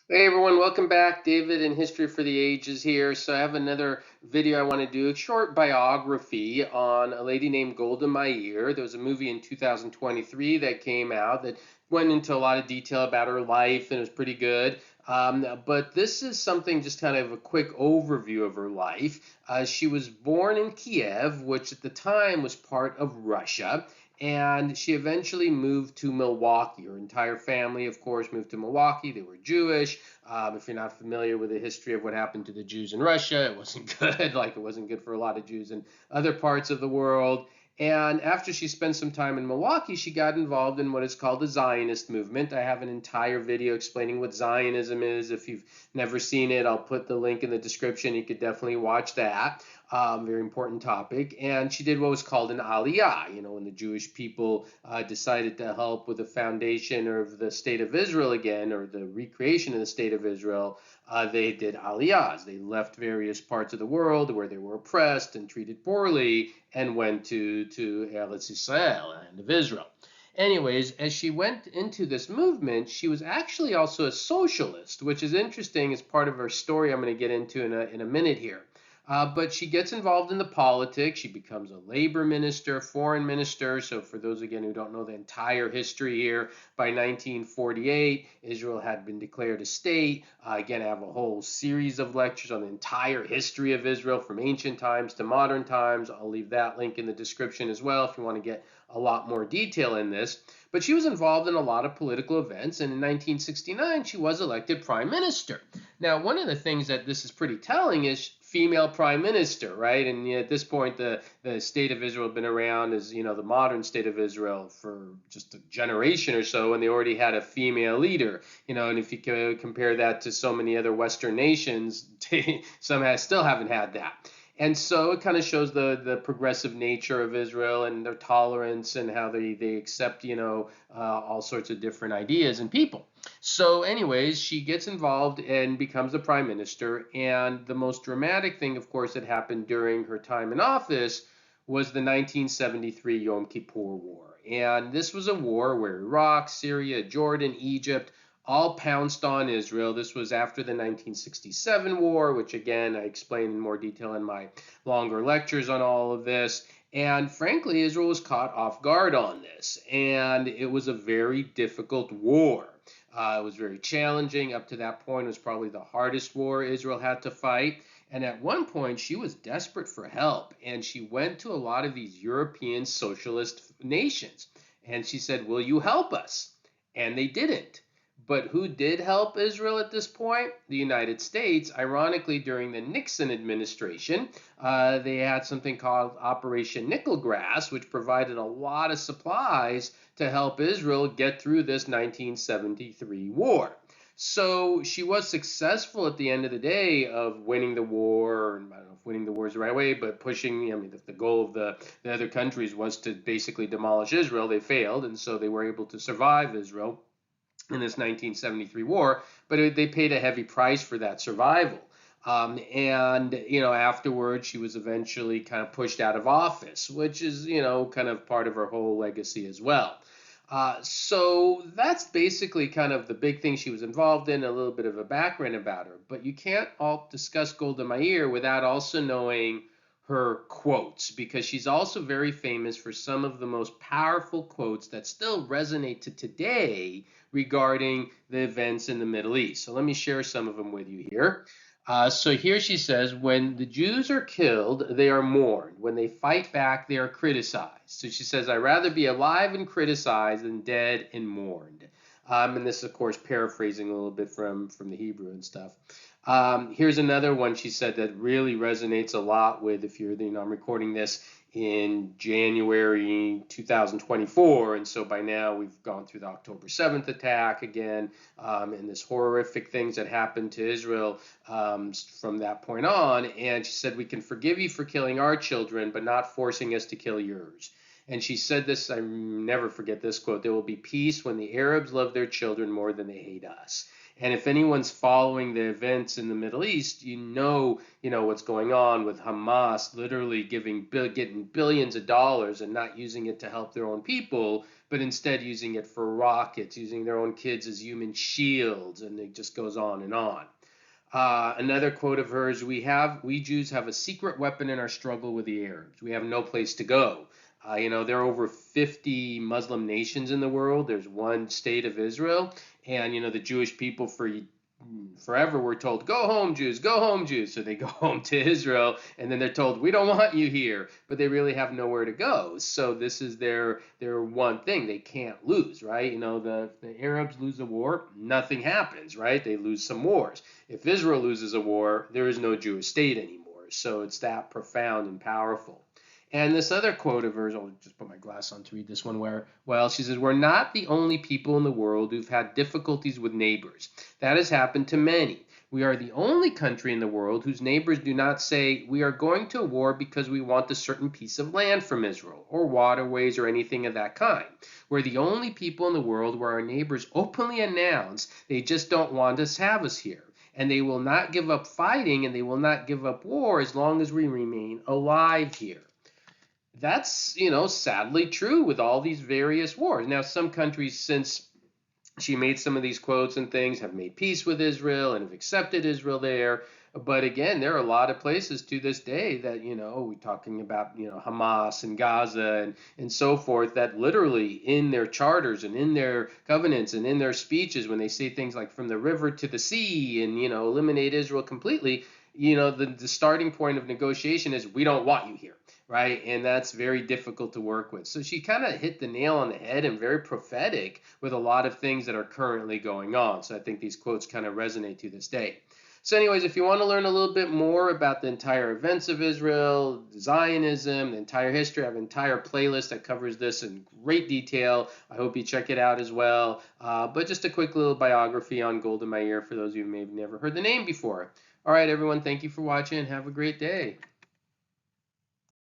Hey everyone, welcome back. David in History for the Ages here. So I have another video I want to do, a short biography on a lady named Golda Meir. There was a movie in 2023 that came out that went into a lot of detail about her life and it was pretty good. But this is something, just kind of a quick overview of her life. She was born in Kiev, which at the time was part of Russia. And she eventually moved to Milwaukee. Her entire family, of course, moved to Milwaukee. They were Jewish. If you're not familiar with the history of what happened to the Jews in Russia, it wasn't good. Like it wasn't good for a lot of Jews in other parts of the world. And after she spent some time in Milwaukee, she got involved in what is called the Zionist movement. I have an entire video explaining what Zionism is. If you've never seen it, I'll put the link in the description. You could definitely watch that. Very important topic. And she did what was called an aliyah, when the Jewish people decided to help with the foundation of the state of Israel again, or the recreation of the state of Israel. They did aliyahs. They left various parts of the world where they were oppressed and treated poorly and went to Eretz Israel, land of Israel. Anyways, as she went into this movement, she was actually also a socialist, which is interesting as part of her story I'm going to get into in a minute here. But she gets involved in the politics. She becomes a labor minister, foreign minister. So, for those again who don't know the entire history here, by 1948, Israel had been declared a state. Again, I have a whole series of lectures on the entire history of Israel from ancient times to modern times. I'll leave that link in the description as well if you want to get a lot more detail in this. But she was involved in a lot of political events, and in 1969, she was elected prime minister. Now, one of the things that this is pretty telling is female prime minister, right? And at this point, the state of Israel had been around as, the modern state of Israel for just a generation or so, and they already had a female leader, and if you compare that to so many other Western nations, some still haven't had that. And so it kind of shows the progressive nature of Israel and their tolerance and how they accept, all sorts of different ideas and people. So, anyways, she gets involved and becomes the prime minister. And the most dramatic thing, of course, that happened during her time in office was the 1973 Yom Kippur War. And this was a war where Iraq, Syria, Jordan, Egypt all pounced on Israel. This was after the 1967 war, which again I explain in more detail in my longer lectures on all of this. And frankly, Israel was caught off guard on this, and it was a very difficult war. It was very challenging. Up to that point, it was probably the hardest war Israel had to fight. And at one point, she was desperate for help, and she went to a lot of these European socialist nations, and she said, "Will you help us?" And they didn't. But who did help Israel at this point? The United States. Ironically, during the Nixon administration, they had something called Operation Nickel Grass, which provided a lot of supplies to help Israel get through this 1973 war. So she was successful at the end of the day of winning the war. I don't know if winning the war is the right way, but pushing, the goal of the other countries was to basically demolish Israel. They failed, and so they were able to survive Israel in this 1973 war, but they paid a heavy price for that survival. And afterwards, she was eventually kind of pushed out of office, which is, kind of part of her whole legacy as well. So that's basically kind of the big thing she was involved in, a little bit of a background about her. But you can't all discuss Golda Meir without also knowing her quotes, because she's also very famous for some of the most powerful quotes that still resonate to today regarding the events in the Middle East. So let me share some of them with you here. So here she says, when the Jews are killed, they are mourned. When they fight back, they are criticized. So she says, I'd rather be alive and criticized than dead and mourned. And this, of course, paraphrasing a little bit from the Hebrew and stuff. Here's another one she said that really resonates a lot with, if you're, I'm recording this in January 2024, and so by now we've gone through the October 7th attack again, and this horrific things that happened to Israel from that point on. And she said, we can forgive you for killing our children, but not forcing us to kill yours. And she said this, I never forget this quote, there will be peace when the Arabs love their children more than they hate us. And if anyone's following the events in the Middle East, you know what's going on with Hamas literally getting billions of dollars and not using it to help their own people, but instead using it for rockets, using their own kids as human shields, and it just goes on and on. Another quote of hers: we Jews have a secret weapon in our struggle with the Arabs. We have no place to go. There are over 50 Muslim nations in the world. There's one state of Israel, and the Jewish people forever were told, "Go home, Jews, go home, Jews." So they go home to Israel, and then they're told, "We don't want you here," but they really have nowhere to go. So this is their one thing they can't lose, right? The Arabs lose a war, nothing happens, right? They lose some wars. If Israel loses a war, there is no Jewish state anymore. So it's that profound and powerful. And this other quote of hers, I'll just put my glass on to read this one, she says, "We're not the only people in the world who've had difficulties with neighbors. That has happened to many. We are the only country in the world whose neighbors do not say, we are going to war because we want a certain piece of land from Israel, or waterways, or anything of that kind. We're the only people in the world where our neighbors openly announce they just don't want us to have us here. And they will not give up fighting, and they will not give up war as long as we remain alive here." That's, sadly true with all these various wars. Now, some countries, since she made some of these quotes and things, have made peace with Israel and have accepted Israel there. But again, there are a lot of places to this day that, we're talking about, Hamas and Gaza and so forth, that literally in their charters and in their covenants and in their speeches, when they say things like from the river to the sea and, eliminate Israel completely, the starting point of negotiation is, we don't want you here. Right? And that's very difficult to work with. So she kind of hit the nail on the head and very prophetic with a lot of things that are currently going on. So I think these quotes kind of resonate to this day. So anyways, if you want to learn a little bit more about the entire events of Israel, Zionism, the entire history, I have an entire playlist that covers this in great detail. I hope you check it out as well. But just a quick little biography on Golda Meir for those of you who may have never heard the name before. All right, everyone, thank you for watching and have a great day.